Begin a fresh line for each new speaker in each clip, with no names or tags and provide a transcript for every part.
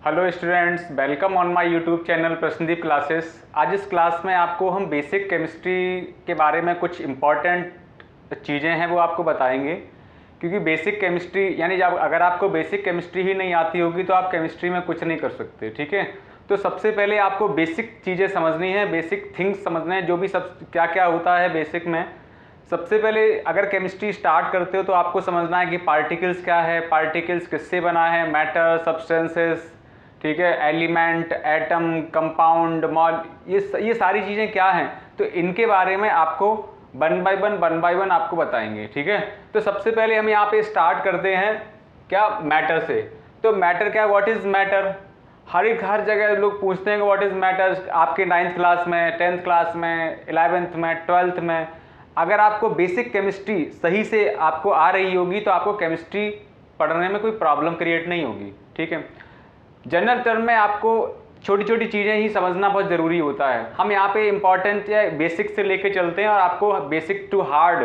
Hello students, welcome on my YouTube channel Prashnadeep classes. आज इस class में आपको हम बेसिक केमिस्ट्री के बारे में कुछ इम्पॉर्टेंट चीज़ें हैं वो आपको बताएंगे। क्योंकि बेसिक केमिस्ट्री यानी जब अगर आपको बेसिक केमिस्ट्री ही नहीं आती होगी तो आप केमिस्ट्री में कुछ नहीं कर सकते। ठीक है, तो सबसे पहले आपको बेसिक चीज़ें समझनी है, बेसिक थिंग्स समझने हैं, जो भी सब क्या क्या होता है बेसिक में। सबसे पहले अगर केमिस्ट्री स्टार्ट करते हो तो आपको समझना है कि पार्टिकल्स क्या है, पार्टिकल्स किससे बना है, मैटर, सब्सटेंसेस, ठीक है, एलिमेंट, एटम, कंपाउंड, मॉल, ये सारी चीज़ें क्या हैं, तो इनके बारे में आपको वन बाय वन आपको बताएंगे। ठीक है, तो सबसे पहले हम यहाँ पे स्टार्ट करते हैं क्या, मैटर से। तो मैटर क्या, व्हाट इज़ मैटर। हर जगह लोग पूछते हैं कि व्हाट इज़ मैटर, आपके 9th क्लास में, 10th क्लास में, 11th में, 12th में। अगर आपको बेसिक केमिस्ट्री सही से आपको आ रही होगी तो आपको केमिस्ट्री पढ़ने में कोई प्रॉब्लम क्रिएट नहीं होगी। ठीक है, जनरल टर्म में आपको छोटी छोटी चीज़ें ही समझना बहुत ज़रूरी होता है। हम यहाँ पे इम्पॉर्टेंट या बेसिक से लेके चलते हैं और आपको बेसिक टू हार्ड,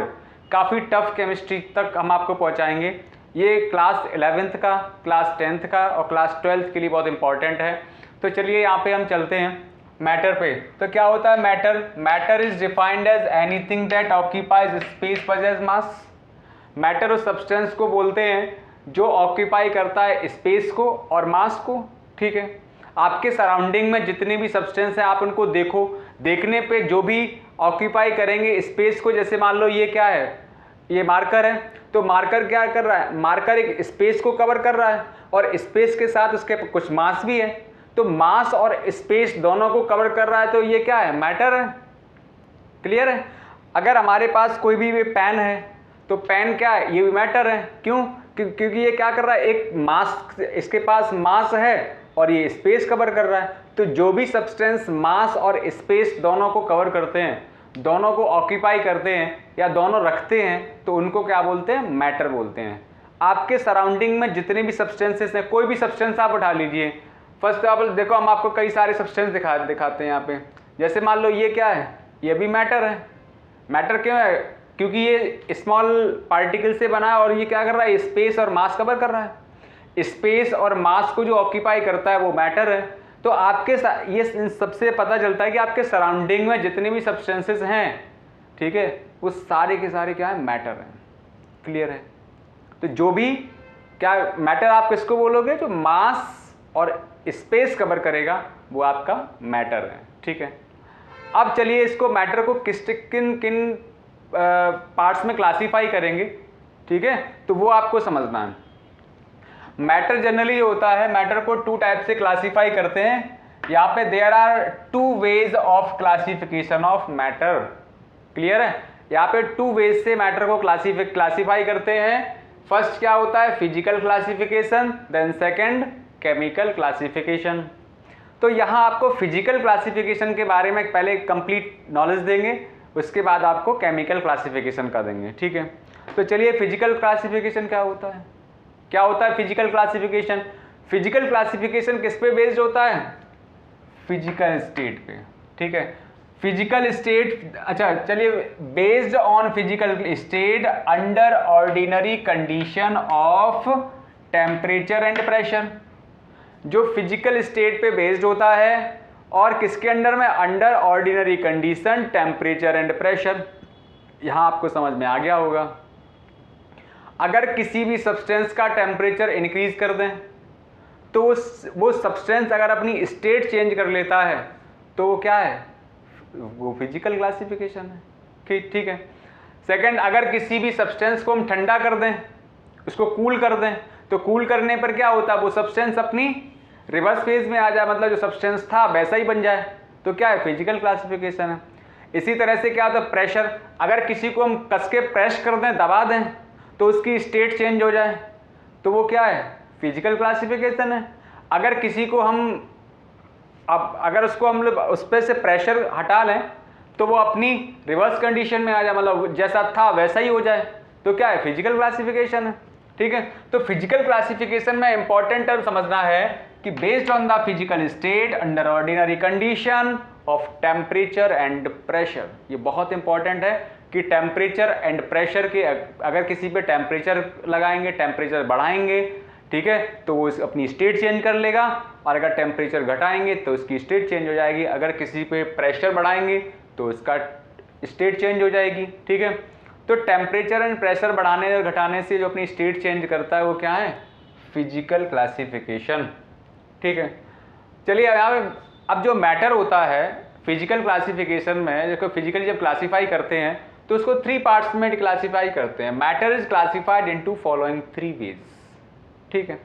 काफ़ी टफ केमिस्ट्री तक हम आपको पहुँचाएंगे। ये क्लास 11th का, क्लास 10th का और क्लास 12th के लिए बहुत इंपॉर्टेंट है। तो चलिए यहाँ पे हम चलते हैं मैटर पे। तो क्या होता है matter. Matter is defined as anything that occupies space possess mass. Matter उस सब्सटेंस को बोलते हैं जो ऑक्यूपाई करता है स्पेस को और मास को। ठीक है, आपके सराउंडिंग में जितने भी सब्सटेंस हैं आप उनको देखो, देखने पे जो भी ऑक्यूपाई करेंगे स्पेस को, जैसे मान लो ये क्या है, ये मार्कर है, तो मार्कर क्या कर रहा है, मार्कर एक स्पेस को कवर कर रहा है और स्पेस के साथ उसके कुछ मास भी है, तो मास और स्पेस दोनों को कवर कर रहा है, तो ये क्या है, मैटर है। क्लियर है। अगर हमारे पास कोई भी पेन है तो पेन क्या है, ये भी मैटर है। क्यों, क्योंकि ये क्या कर रहा है, एक मास, इसके पास मास है और ये स्पेस कवर कर रहा है। तो जो भी सब्सटेंस मास और स्पेस दोनों को कवर करते हैं, दोनों को ऑक्यूपाई करते हैं या दोनों रखते हैं, तो उनको क्या बोलते हैं, मैटर बोलते हैं। आपके सराउंडिंग में जितने भी सब्सटेंसेस हैं, कोई भी सब्सटेंस आप उठा लीजिए। फर्स्ट ऑफ ऑल देखो, हम आपको कई सारे सब्सटेंस दिखाते हैं यहाँ पे। जैसे मान लो ये क्या है, ये भी मैटर है। मैटर क्यों है, क्योंकि ये स्मॉल पार्टिकल से बना है और ये क्या कर रहा है, स्पेस और मास कवर कर रहा है। स्पेस और मास को जो ऑक्यूपाई करता है वो मैटर है। तो आपके ये इन सबसे पता चलता है कि आपके सराउंडिंग में जितने भी सब्सटेंसेस हैं, ठीक है, वो सारे के सारे क्या है, मैटर हैं। क्लियर है। तो जो भी क्या मैटर आप किसको बोलोगे, जो मास और स्पेस कवर करेगा वो आपका मैटर है। ठीक है, अब चलिए इसको मैटर को किन किन पार्ट्स में क्लासीफाई करेंगे। ठीक है, तो वो आपको समझना है। मैटर जनरली होता है, मैटर को 2 टाइप से क्लासीफाई करते हैं। यहाँ पे there are 2 ways of classification of matter. Clear है, यहाँ पे 2 वेज से मैटर को क्लासीफाई करते हैं। फर्स्ट क्या होता है, physical classification, then second chemical classification. तो यहाँ आपको फिजिकल क्लासिफिकेशन के बारे में पहले कंप्लीट नॉलेज देंगे, उसके बाद आपको केमिकल क्लासिफिकेशन का देंगे। ठीक है, तो चलिए फिजिकल क्लासिफिकेशन क्या होता है। क्या होता है फिजिकल क्लासिफिकेशन। फिजिकल क्लासिफिकेशन किस पे बेस्ड होता है, फिजिकल स्टेट पे। ठीक है, फिजिकल स्टेट, अच्छा चलिए, based on physical state under ordinary condition of temperature and pressure. जो फिजिकल स्टेट पे बेस्ड होता है और किसके अंडर में, under ordinary condition, temperature and pressure. यहां आपको समझ में आ गया होगा। अगर किसी भी सब्सटेंस का टेम्परेचर इंक्रीज कर दें तो वो सब्सटेंस अगर अपनी स्टेट चेंज कर लेता है तो वो क्या है, वो फिजिकल क्लासिफिकेशन है। ठीक है। सेकंड, अगर किसी भी सब्सटेंस को हम ठंडा कर दें, उसको कूल कर दें, तो कूल करने पर क्या होता है, वो सब्सटेंस अपनी रिवर्स फेज में आ जाए, मतलब जो सब्सटेंस था वैसा ही बन जाए, तो क्या है, फिजिकल क्लासिफिकेशन है। इसी तरह से क्या होता है, प्रेशर, अगर किसी को हम कस के प्रेस कर दें, दबा दें, तो उसकी स्टेट चेंज हो जाए, तो वो क्या है, फिजिकल क्लासिफिकेशन है। अगर किसी को हम अगर उसको हम लोग उस पर से प्रेशर हटा लें तो वो अपनी रिवर्स कंडीशन में आ जाए, मतलब जैसा था वैसा ही हो जाए, तो क्या है, फिजिकल क्लासिफिकेशन है। ठीक है, तो फिजिकल क्लासिफिकेशन में इंपॉर्टेंट टर्म समझना है कि based on the physical state under ordinary condition of temperature and pressure. ये बहुत इंपॉर्टेंट है कि टेम्परेचर एंड प्रेशर के, अगर किसी पे टेम्परेचर लगाएंगे, टेम्परेचर बढ़ाएंगे, ठीक है। तो वो अपनी स्टेट चेंज कर लेगा, और अगर टेम्परेचर घटाएंगे तो उसकी स्टेट चेंज हो जाएगी, अगर किसी पे प्रेशर बढ़ाएंगे तो उसका स्टेट चेंज हो जाएगी, ठीक है। तो टेम्परेचर एंड प्रेशर बढ़ाने और घटाने से जो अपनी स्टेट चेंज करता है वो क्या है, फिजिकल क्लासिफिकेशन, ठीक है। चलिए अब जो मैटर होता है फिजिकल क्लासिफिकेशन में, देखो फिजिकली जब क्लासीफाई करते हैं तो उसको 3 पार्ट्स में क्लासीफाई करते हैं। Matter is classified into following 3 ways, ठीक है।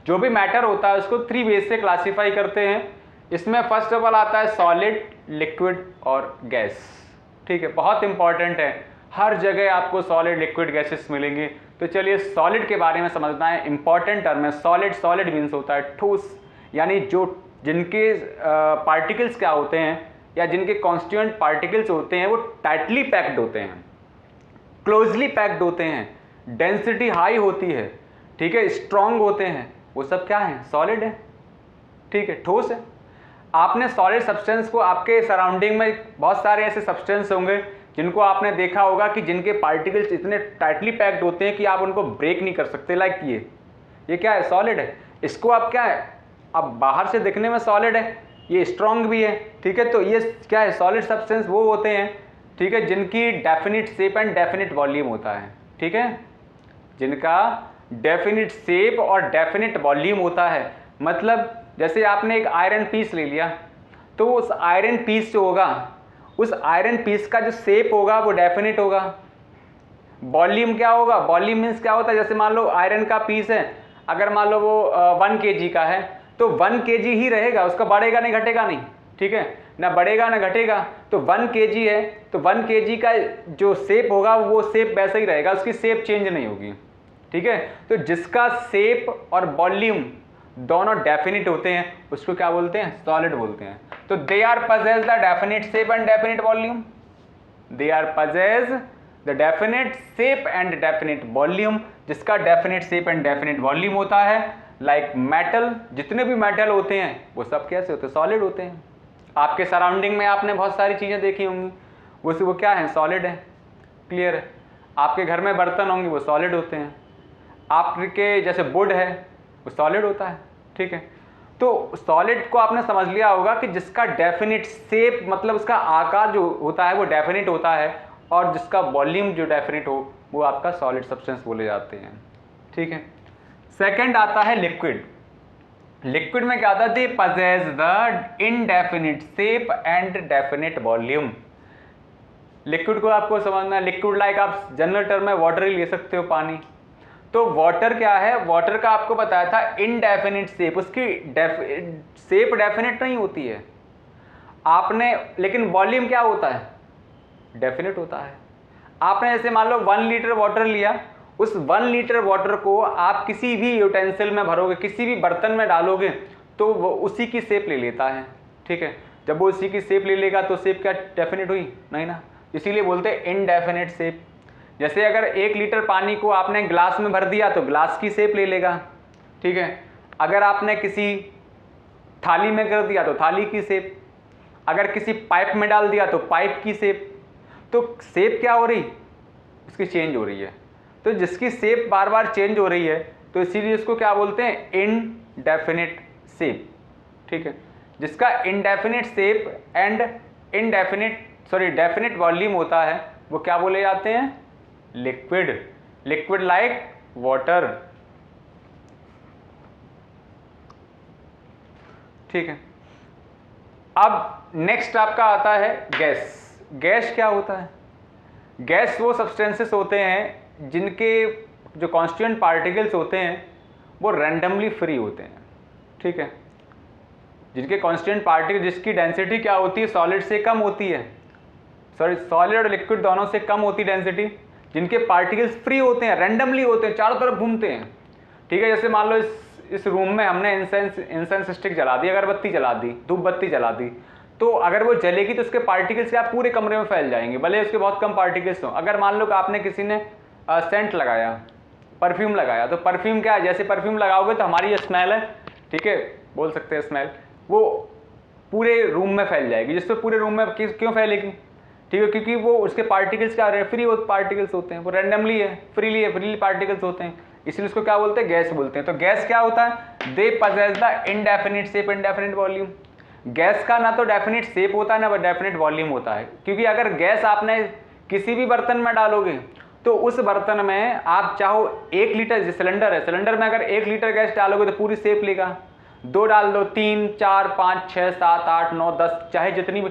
जो भी मैटर होता है उसको 3 वेज से क्लासीफाई करते हैं। इसमें फर्स्ट ऑफ ऑल आता है सॉलिड, लिक्विड और गैस, ठीक है। बहुत इंपॉर्टेंट है, हर जगह आपको सॉलिड, लिक्विड, गैसेस मिलेंगे। तो चलिए सॉलिड के बारे में समझना है, इंपॉर्टेंट टर्म है सॉलिड। सॉलिड मीन्स होता है ठोस, यानी जो जिनके पार्टिकल्स क्या होते हैं, या जिनके कॉन्स्टिट्यूएंट पार्टिकल्स होते हैं वो टाइटली पैक्ड होते हैं, क्लोजली पैक्ड होते हैं, डेंसिटी हाई होती है, ठीक है, स्ट्रॉन्ग होते हैं, वो सब क्या है, सॉलिड है, ठीक है, ठोस है। आपने सॉलिड सब्सटेंस को, आपके सराउंडिंग में बहुत सारे ऐसे सब्सटेंस होंगे जिनको आपने देखा होगा कि जिनके पार्टिकल्स इतने टाइटली पैक्ड होते हैं कि आप उनको ब्रेक नहीं कर सकते। लाइक ये क्या है, सॉलिड है। इसको आप क्या है, अब बाहर से दिखने में सॉलिड है, ये स्ट्रॉन्ग भी है, ठीक है। तो ये क्या है, सॉलिड सब्सटेंस वो होते हैं, ठीक है, जिनकी definite shape and definite volume होता है, ठीक है, जिनका डेफिनिट शेप और डेफिनिट वॉल्यूम होता है। मतलब जैसे आपने एक आयरन पीस ले लिया, तो उस आयरन पीस जो होगा, उस आयरन पीस का जो शेप होगा वो डेफिनिट होगा। वॉल्यूम क्या होगा, वॉल्यूम मीन्स क्या होता है, जैसे मान लो आयरन का पीस है, अगर मान लो वो 1 kg का है तो 1 kg ही रहेगा, उसका बढ़ेगा नहीं घटेगा नहीं, ठीक है, ना बढ़ेगा ना घटेगा। तो 1 kg है तो 1 kg का जो शेप होगा वो शेप वैसा ही रहेगा, उसकी शेप चेंज नहीं होगी, ठीक है। तो जिसका शेप और वॉल्यूम दोनों डेफिनिट होते हैं उसको क्या बोलते हैं, सॉलिड बोलते हैं। तो they are possess the definite shape and definite volume, they are possess the definite shape and definite volume, जिसका definite shape and definite volume होता है। लाइक मेटल, जितने भी मेटल होते हैं वो सब कैसे होते हैं, सॉलिड होते हैं। आपके सराउंडिंग में आपने बहुत सारी चीज़ें देखी होंगी, वो क्या है, सॉलिड है, क्लियर है। आपके घर में बर्तन होंगे वो सॉलिड होते हैं, आपके जैसे वुड है वो सॉलिड होता है, ठीक है। तो सॉलिड को आपने समझ लिया होगा कि जिसका डेफिनिट शेप, मतलब उसका आकार जो होता है वो डेफिनिट होता है, और जिसका वॉल्यूम जो डेफिनिट हो वो आपका सॉलिड सब्सटेंस बोले जाते हैं, ठीक है। सेकंड आता है लिक्विड। लिक्विड में क्या आता है, they possess the indefinite shape and definite volume. Liquid को आपको समझना है, लिक्विड लाइक आप जनरल टर्म में वाटर ही ले सकते हो, पानी। तो वाटर क्या है, वाटर का आपको बताया था इनडेफिनिट शेप, उसकी शेप डेफिनिट नहीं होती है आपने, लेकिन वॉल्यूम क्या होता है, डेफिनिट होता है। आपने जैसे मान लो 1 लीटर वाटर लिया, उस 1 लीटर वाटर को आप किसी भी यूटेंसिल में भरोगे, किसी भी बर्तन में डालोगे तो वो उसी की शेप ले लेता है, ठीक है। जब वो उसी की शेप ले लेगा तो शेप क्या डेफिनिट हुई, नहीं ना, इसीलिए बोलते हैं इनडेफिनिट शेप। जैसे अगर 1 लीटर पानी को आपने ग्लास में भर दिया तो ग्लास की शेप ले लेगा, ठीक है। अगर आपने किसी थाली में कर दिया तो थाली की शेप, अगर किसी पाइप में डाल दिया तो पाइप की शेप। तो शेप क्या हो रही, उसकी चेंज हो रही है। तो जिसकी शेप बार बार चेंज हो रही है तो इसीलिए इसको क्या बोलते हैं, इनडेफिनिट शेप, ठीक है। जिसका indefinite shape and definite volume होता है वो क्या बोले जाते हैं, लिक्विड। लिक्विड लाइक वाटर, ठीक है। अब नेक्स्ट आपका आता है गैस। गैस क्या होता है, गैस वो सब्सटेंसेस होते हैं जिनके जो कॉन्स्टिट्यूएंट पार्टिकल्स होते हैं वो रैंडमली फ्री होते हैं, ठीक है। जिनके कॉन्स्टिट्यूएंट पार्टिकल, जिसकी डेंसिटी क्या होती है, सॉलिड से कम होती है, सॉलिड और लिक्विड दोनों से कम होती है डेंसिटी, जिनके पार्टिकल्स फ्री होते हैं, रैंडमली होते हैं, चारों तरफ घूमते हैं, ठीक है। जैसे मान लो इस रूम में हमने इंसेंस स्टिक जला दी, अगरबत्ती जला दी, धूप बत्ती जला दी, तो अगर वो जलेगी तो उसके पार्टिकल्स क्या पूरे कमरे में फैल जाएंगे, भले उसके बहुत कम पार्टिकल्स हों। अगर मान लो कि आपने किसी ने सेंट लगाया, परफ्यूम लगाया, तो परफ्यूम क्या है, जैसे परफ्यूम लगाओगे तो हमारी जो स्मेल है, ठीक है, बोल सकते हैं स्मेल, वो पूरे रूम में फैल जाएगी। जिससे पूरे रूम में क्यों फैलेगी, ठीक है, क्योंकि वो उसके पार्टिकल्स क्या फ्री पार्टिकल्स होते हैं, वो रैंडमली है, फ्रीली पार्टिकल्स होते हैं। इसलिए उसको क्या बोलते हैं, गैस बोलते हैं। तो गैस क्या होता है, they possess the indefinite shape and definite volume. Gas का ना तो डेफिनिट शेप होता है ना डेफिनिट वॉल्यूम होता है, क्योंकि अगर गैस आपने किसी भी बर्तन में डालोगे तो उस बर्तन में आप चाहो 1 लीटर, सिलेंडर है, सिलेंडर में अगर 1 लीटर गैस डालोगे तो पूरी शेप लेगा, 2 डाल दो, 3, 4, 5, 6, 7, 8, 9, 10, चाहे जितनी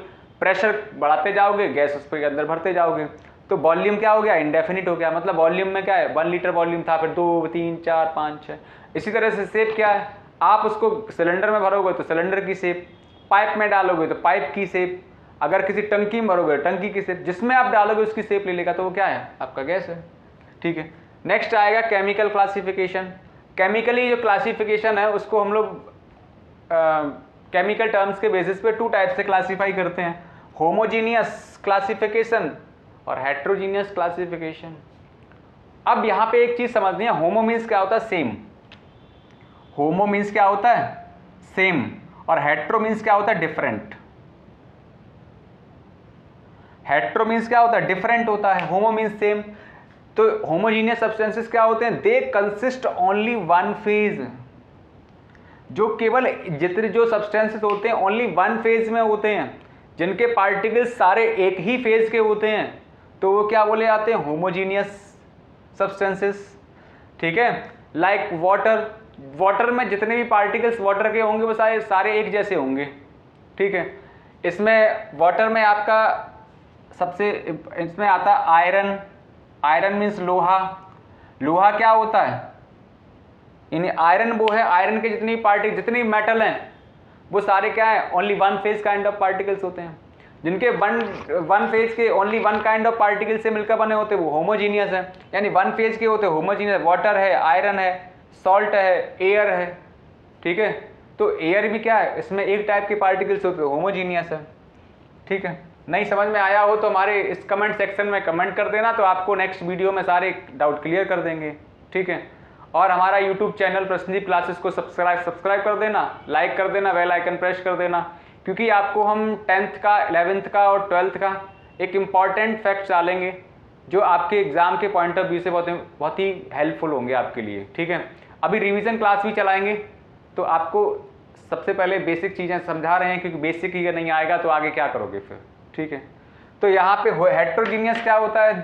प्रेशर बढ़ाते जाओगे गैस उस पर अंदर भरते जाओगे, तो वॉल्यूम क्या हो गया, इंडेफिनिट हो गया। मतलब वॉल्यूम में क्या है, 1 लीटर वॉल्यूम था, फिर 2, 3, 4, 5, 6। इसी तरह से शेप क्या है, आप उसको सिलेंडर में भरोगे तो सिलेंडर की शेप, पाइप में डालोगे तो पाइप की शेप, अगर किसी टंकी में भरोगे टंकी की शेप, जिसमें आप डालोगे उसकी शेप ले लेगा, तो वो क्या है, आपका गैस है। ठीक है, नेक्स्ट आएगा केमिकल क्लासिफिकेशन। केमिकली जो क्लासिफिकेशन है उसको हम लोग केमिकल टर्म्स के बेसिस पे 2 टाइप से क्लासीफाई करते हैं, होमोजीनियस क्लासिफिकेशन और हेट्रोजीनियस क्लासिफिकेशन। अब यहाँ पे एक चीज समझनी है, होमो मीन्स क्या होता है, सेम। होमो मीन्स क्या होता है, सेम, और हेट्रो मीन्स क्या होता है, डिफरेंट। हेट्रो मीन्स क्या होता है, डिफरेंट होता है, होमो मीन्स सेम। तो होमोजीनियस सब्सटेंसेस क्या होते हैं, दे कंसिस्ट ओनली 1 फेज। जो केवल जितने जो सब्सटेंसेस होते हैं ओनली 1 फेज में होते हैं, जिनके पार्टिकल्स सारे एक ही फेज के होते हैं, तो वो क्या बोले जाते हैं, होमोजीनियस सब्सटेंसेस। ठीक है, लाइक वाटर, वाटर में जितने भी पार्टिकल्स वाटर के होंगे वो सारे एक जैसे होंगे। ठीक है, इसमें वाटर में आपका सबसे इसमें आता है आयरन। आयरन मीन्स लोहा। लोहा क्या होता है, यानी आयरन वो है, आयरन के जितनी पार्टिकल जितनी मेटल हैं वो सारे क्या है, only 1 phase kind of particles होते हैं। जिनके वन फेज के ओनली 1 काइंड ऑफ पार्टिकल से मिलकर बने होते हैं वो होमोजीनियस है, यानी 1 फेज के होते हैं होमोजीनियस। वाटर है, आयरन है, सॉल्ट है, एयर है। ठीक है, तो एयर भी क्या है, इसमें एक टाइप के पार्टिकल्स होते हैं, होमोजीनियस है। ठीक है, नहीं समझ में आया हो तो हमारे इस कमेंट सेक्शन में कमेंट कर देना, तो आपको नेक्स्ट वीडियो में सारे डाउट क्लियर कर देंगे। ठीक है, और हमारा यूट्यूब चैनल प्रसन्नदीप क्लासेस को सब्सक्राइब कर देना, लाइक कर देना, बेल आइकन प्रेस कर देना, क्योंकि आपको हम 10th का, 11th का और 12th का एक इम्पॉर्टेंट फैक्ट्स डालेंगे जो आपके एग्जाम के पॉइंट ऑफ व्यू से बहुत ही हेल्पफुल होंगे आपके लिए। ठीक है, अभी रिवीजन क्लास भी चलाएंगे, तो आपको सबसे पहले बेसिक चीज़ें समझा रहे हैं, क्योंकि बेसिक ही नहीं आएगा तो आगे क्या करोगे फिर। ठीक है, तो यहाँ पे हेट्रोजीनियस क्या होता है,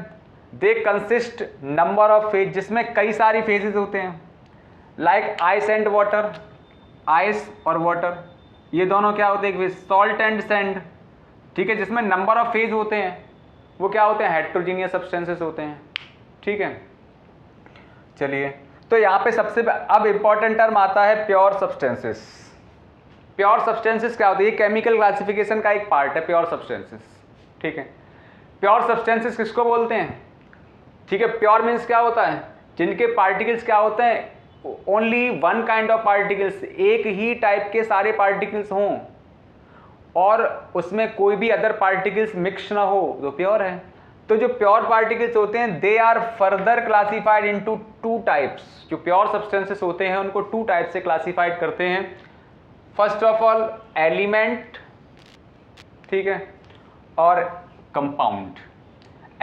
they consist number of phase, जिसमें कई सारी फेजेस होते हैं, like ice and water. Ice और वाटर ये दोनों क्या होते हैं, सॉल्ट एंड सैंड। ठीक है, जिसमें नंबर ऑफ फेज होते हैं वो क्या होते हैं, हेट्रोजीनियस सब्सटेंसेस होते हैं। ठीक है, चलिए, तो यहाँ पे सबसे अब इंपॉर्टेंट टर्म आता है प्योर सब्सटेंसेस। प्योर सब्सटेंसेस क्या होती है, केमिकल क्लासिफिकेशन का एक पार्ट है प्योर सब्सटेंसेस। ठीक है, प्योर सब्सटेंसेस किसको बोलते हैं। ठीक है, प्योर मीन्स क्या होता है, जिनके पार्टिकल्स क्या होते हैं, ओनली 1 काइंड ऑफ पार्टिकल्स, एक ही टाइप के सारे पार्टिकल्स हों और उसमें कोई भी अदर पार्टिकल्स मिक्स ना हो, तो प्योर है। तो जो प्योर पार्टिकल्स होते हैं they are further classified into 2 types. जो प्योर सब्सटेंसेस होते हैं उनको 2 टाइप से क्लासिफाइड करते हैं। फर्स्ट ऑफ ऑल एलिमेंट, ठीक है, और कंपाउंड।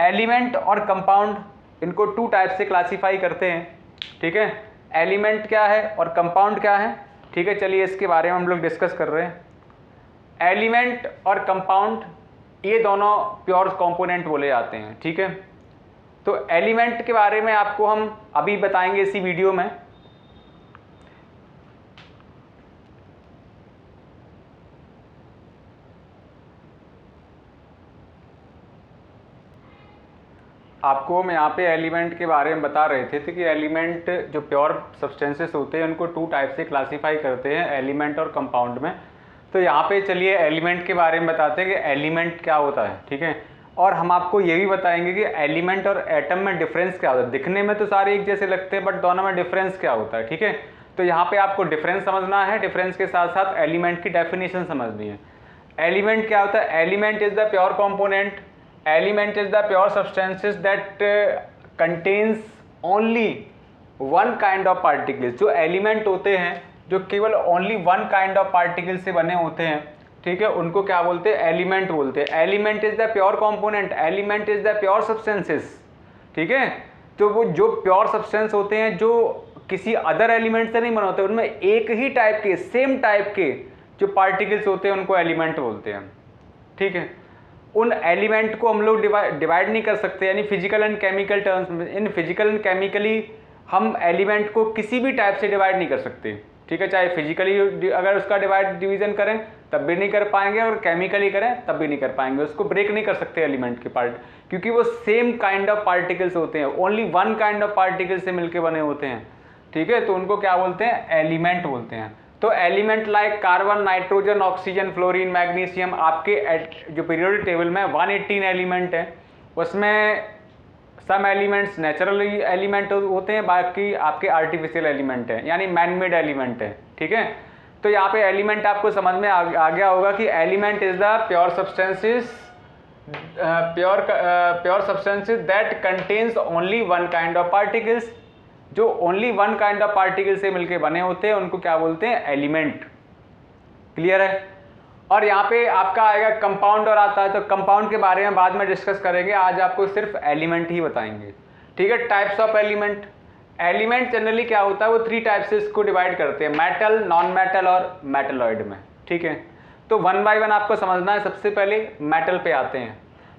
एलिमेंट और कंपाउंड इनको 2 टाइप से क्लासिफाई करते हैं। ठीक है, एलिमेंट क्या है और कंपाउंड क्या है। ठीक है, चलिए इसके बारे में हम लोग डिस्कस कर रहे हैं। एलिमेंट और कंपाउंड ये दोनों प्योर कंपोनेंट बोले जाते हैं। ठीक है, तो एलिमेंट के बारे में आपको हम अभी बताएंगे इसी वीडियो में। आपको हम यहाँ पे एलिमेंट के बारे में बता रहे थे कि एलिमेंट जो प्योर सब्सटेंसेस होते हैं उनको 2 टाइप से क्लासिफाई करते हैं, एलिमेंट और कंपाउंड में। तो यहाँ पे चलिए एलिमेंट के बारे में बताते हैं कि एलिमेंट क्या होता है। ठीक है, और हम आपको ये भी बताएंगे कि एलिमेंट और एटम में डिफरेंस क्या होता है। दिखने में तो सारे एक जैसे लगते हैं बट दोनों में डिफरेंस क्या होता है। ठीक है, तो यहाँ पे आपको डिफरेंस समझना है, डिफरेंस के साथ साथ एलिमेंट की डेफिनेशन समझनी है। एलिमेंट क्या होता है, element is the pure component, element is the pure substances that contains only 1 kind of particles। जो एलिमेंट होते हैं जो केवल only 1 kind of particles से बने होते हैं, ठीक है, उनको क्या बोलते हैं, एलिमेंट बोलते हैं। Element is the pure component, element is the pure substances. ठीक है, तो वो जो प्योर सब्सटेंस होते हैं जो किसी अदर एलिमेंट से नहीं बने होते, उनमें एक ही टाइप के, सेम टाइप के जो पार्टिकल्स होते हैं उनको एलिमेंट बोलते हैं। ठीक है, उन एलिमेंट को हम लोग डिवाइड नहीं कर सकते, यानी फिजिकल एंड केमिकल टर्म्स में। इन फिजिकल एंड केमिकली हम एलिमेंट को किसी भी टाइप से डिवाइड नहीं कर सकते। ठीक है, चाहे फिजिकली अगर उसका डिवीजन करें तब भी नहीं कर पाएंगे, और केमिकली करें तब भी नहीं कर पाएंगे। उसको ब्रेक नहीं कर सकते एलिमेंट के पार्ट, क्योंकि वो सेम काइंड ऑफ पार्टिकल्स होते हैं, only one kind of particle से मिलकर बने होते हैं। ठीक है, तो उनको क्या बोलते हैं? एलिमेंट बोलते हैं। तो element like carbon, nitrogen, oxygen, fluorine, magnesium, आपके जो पीरियोडिक टेबल में 118 एलिमेंट है, उसमें सम एलिमेंट्स नेचुरल एलिमेंट होते हैं, बाकी आपके आर्टिफिशियल एलिमेंट हैं, यानी मैन मेड एलिमेंट है। ठीक है, तो यहाँ पे एलिमेंट आपको समझ में आ गया होगा कि element is the pure substances that contains only one kind of particles. जो only one kind of particle से मिलके बने होते हैं उनको क्या बोलते हैं? एलिमेंट। क्लियर है? और यहाँ पे आपका आएगा कंपाउंड और आता है, तो कंपाउंड के बारे में बाद में डिस्कस करेंगे, आज आपको सिर्फ एलिमेंट ही बताएंगे। ठीक है, types of element. Element generally क्या होता है, वो 3 टाइप से इसको डिवाइड करते हैं, मेटल, नॉन मेटल और मेटलॉइड में। ठीक है, तो 1 बाय 1 आपको समझना है। सबसे पहले मेटल पे आते हैं।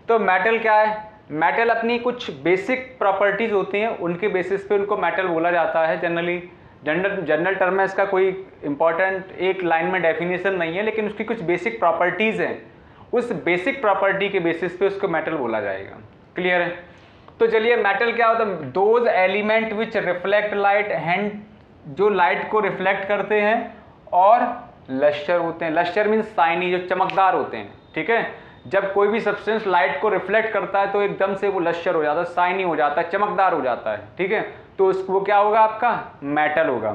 तो मेटल क्या है? मेटल अपनी कुछ बेसिक प्रॉपर्टीज होती हैं, उनके बेसिस पे उनको मेटल बोला जाता है। जनरली जनरल टर्म में इसका कोई इंपॉर्टेंट एक लाइन में डेफिनेशन नहीं है, लेकिन उसकी कुछ बेसिक प्रॉपर्टीज़ हैं, उस बेसिक प्रॉपर्टी के बेसिस पे उसको मेटल बोला जाएगा। क्लियर है? तो चलिए, मेटल क्या होता है? Those element which reflect light hand, जो लाइट को रिफ्लेक्ट करते हैं, और लश्चर होते हैं। लश्चर मीन्स शाइनी, जो चमकदार होते हैं। ठीक है, जब कोई भी सब्सटेंस लाइट को रिफ्लेक्ट करता है तो एकदम से वो लश्चर हो जाता है, शाइनी हो जाता है, चमकदार हो जाता है। ठीक है, तो वो क्या होगा? आपका मेटल होगा।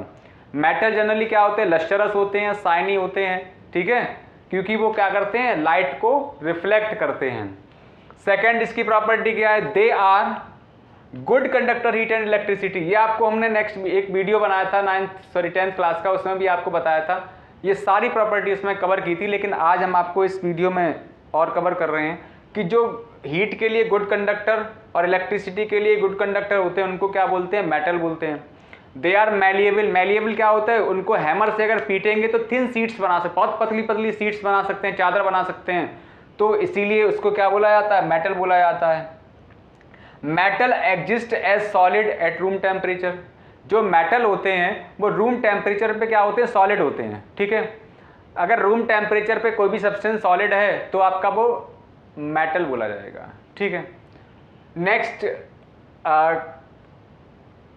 मेटल जनरली क्या होते हैं? लश्चरस होते हैं, शाइनी होते हैं। ठीक है, क्योंकि वो क्या करते हैं? लाइट को रिफ्लेक्ट करते हैं। सेकंड इसकी प्रॉपर्टी क्या है? They are good conductor heat and electricity. ये आपको हमने नेक्स्ट एक वीडियो बनाया था 10th क्लास का, उसमें भी आपको बताया था। ये सारी प्रॉपर्टी उसमें कवर की थी, लेकिन आज हम आपको इस वीडियो में और कवर कर रहे हैं कि जो हीट के लिए गुड कंडक्टर और इलेक्ट्रिसिटी के लिए गुड कंडक्टर होते हैं उनको क्या बोलते हैं? मेटल बोलते हैं। They are malleable. मैलिएबल क्या होता है? उनको हैमर से अगर पीटेंगे तो थिन शीट्स बना सकते, बहुत पतली पतली शीट्स बना सकते हैं, चादर बना सकते हैं, तो इसीलिए उसको क्या बोला जाता है? मेटल बोला जाता है। Metal exist as solid at room temperature. जो मेटल होते हैं वो रूम टेम्परेचर पे क्या होते हैं? सॉलिड होते हैं। ठीक है, अगर रूम टेम्परेचर पे कोई भी सब्सटेंस सॉलिड है तो आपका वो मेटल बोला जाएगा। ठीक है, नेक्स्ट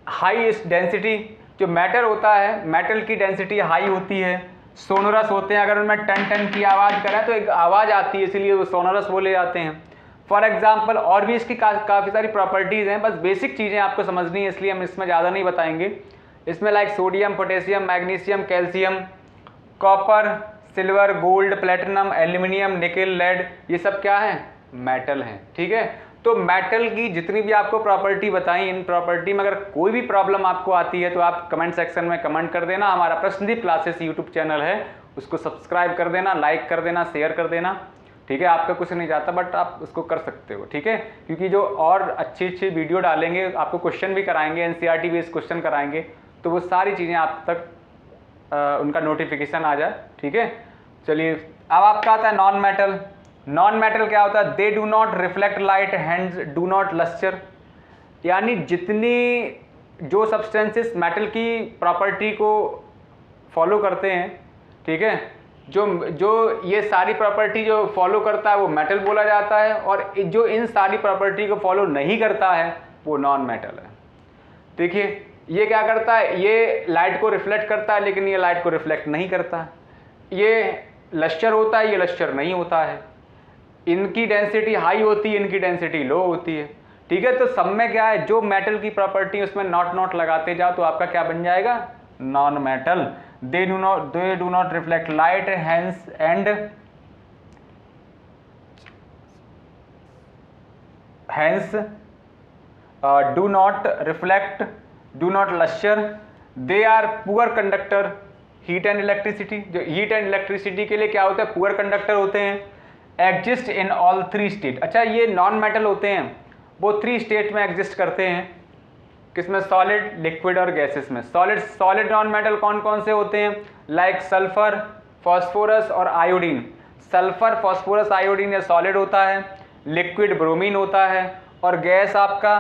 हाई डेंसिटी। जो मेटल होता है, मेटल की डेंसिटी हाई होती है, सोनोरस होते हैं। अगर उनमें टन टन की आवाज़ करें तो एक आवाज़ आती है, इसलिए वो सोनोरस बोले जाते हैं। फॉर एग्जाम्पल, और भी इसकी काफ़ी सारी प्रॉपर्टीज़ हैं, बस बेसिक चीज़ें आपको समझनी है, इसलिए हम इसमें ज़्यादा नहीं बताएंगे। इसमें like sodium, potassium, magnesium, calcium, copper, silver, gold, platinum, aluminium, nickel, lead, ये सब क्या है? मेटल हैं। ठीक है, तो मेटल की जितनी भी आपको प्रॉपर्टी बताई, इन प्रॉपर्टी में अगर कोई भी प्रॉब्लम आपको आती है तो आप कमेंट सेक्शन में कमेंट कर देना। हमारा प्रश्नदीप क्लासेस यूट्यूब चैनल है, उसको सब्सक्राइब कर देना, लाइक कर देना, शेयर कर देना। ठीक है, आपका कुछ नहीं जाता, बट आप उसको कर सकते हो। ठीक है, क्योंकि जो और अच्छी अच्छी वीडियो डालेंगे, आपको क्वेश्चन भी कराएंगे, एनसीईआरटी बेस्ड क्वेश्चन कराएंगे, तो वो सारी चीज़ें आप तक उनका नोटिफिकेशन आ जाए। ठीक है, चलिए अब आपका आता है नॉन मेटल। नॉन मेटल क्या होता है? दे do not reflect light, hands do not lustre. यानी जितनी जो सब्सटेंसेस मेटल की प्रॉपर्टी को फॉलो करते हैं, ठीक है, जो ये सारी प्रॉपर्टी जो फॉलो करता है वो मेटल बोला जाता है, और जो इन सारी प्रॉपर्टी को फॉलो नहीं करता है वो नॉन मेटल है। देखिए, ये क्या करता है? ये लाइट को रिफ्लेक्ट करता है, लेकिन ये लाइट को रिफ्लेक्ट नहीं करता। ये लश्चर होता है, ये लश्चर नहीं होता है। इनकी डेंसिटी हाई होती है, इनकी डेंसिटी लो होती है। ठीक है, तो सब में क्या है? जो मेटल की प्रॉपर्टी उसमें नॉट लगाते जाओ तो आपका क्या बन जाएगा? Non metal. They do not reflect light, hence do not reflect, do not lustre. They are poor conductor heat and electricity. जो हीट एंड इलेक्ट्रिसिटी के लिए क्या होता है? पुअर कंडक्टर होते हैं। Exist in all 3 state. अच्छा, ये नॉन मेटल होते हैं, वो 3 स्टेट में एग्जिस्ट करते हैं। किसमें? सॉलिड, लिक्विड और गैसेस में। सॉलिड नॉन मेटल कौन कौन से होते हैं? लाइक सल्फर, फॉस्फोरस और आयोडीन। सल्फर, फॉस्फोरस, आयोडीन ये सॉलिड होता है। लिक्विड ब्रोमीन होता है और गैस आपका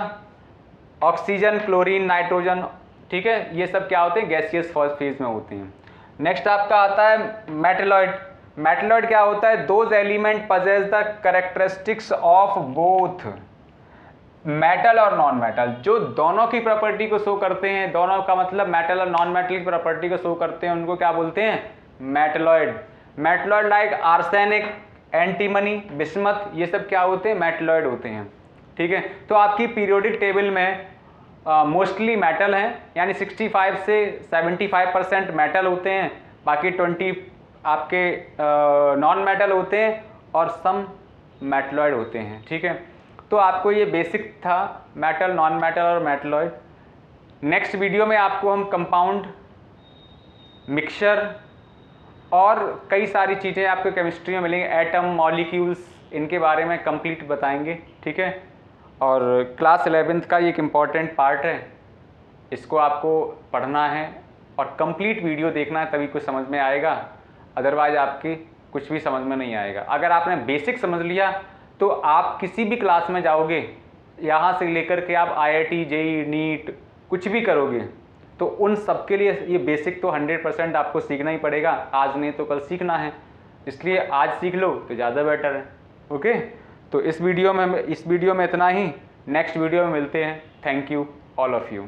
ऑक्सीजन, क्लोरीन, नाइट्रोजन, ठीक है, ये सब क्या होते हैं? गैसियस फेज में होते हैं। नेक्स्ट आपका आता है मेटलॉइड। मेटलॉइड क्या होता है? Those element possess the characteristics of both metal और नॉन मेटल, जो दोनों की प्रॉपर्टी को शो करते हैं, दोनों का मतलब मेटल और नॉन मेटल की प्रॉपर्टी को शो करते हैं, उनको क्या बोलते हैं? Metalloid. Metalloid like arsenic, antimony, bismuth, ये सब क्या होते हैं? मेटलॉइड होते हैं। ठीक है, तो आपकी पीरियोडिक टेबल में मोस्टली मेटल हैं, यानी 65 से 75% मेटल होते हैं, बाकी 20 आपके नॉन मेटल होते हैं और सम मेटलॉइड होते हैं। ठीक है, तो आपको ये बेसिक था मेटल, नॉन मेटल और मेटलॉइड। नेक्स्ट वीडियो में आपको हम कंपाउंड, मिक्सचर और कई सारी चीज़ें आपको केमिस्ट्री में मिलेंगी, एटम, मॉलिक्यूल्स, इनके बारे में कंप्लीट बताएंगे। ठीक है, और क्लास 11th का ये एक इम्पॉर्टेंट पार्ट है, इसको आपको पढ़ना है और कंप्लीट वीडियो देखना है, तभी कुछ समझ में आएगा, अदरवाइज आपकी कुछ भी समझ में नहीं आएगा। अगर आपने बेसिक समझ लिया तो आप किसी भी क्लास में जाओगे, यहाँ से लेकर के आप IIT, JEE, नीट कुछ भी करोगे, तो उन सब के लिए ये बेसिक तो 100% आपको सीखना ही पड़ेगा, आज नहीं तो कल सीखना है, इसलिए आज सीख लो तो ज़्यादा बेटर है। ओके, तो इस वीडियो में इतना ही, नेक्स्ट वीडियो में मिलते हैं। Thank you all of you.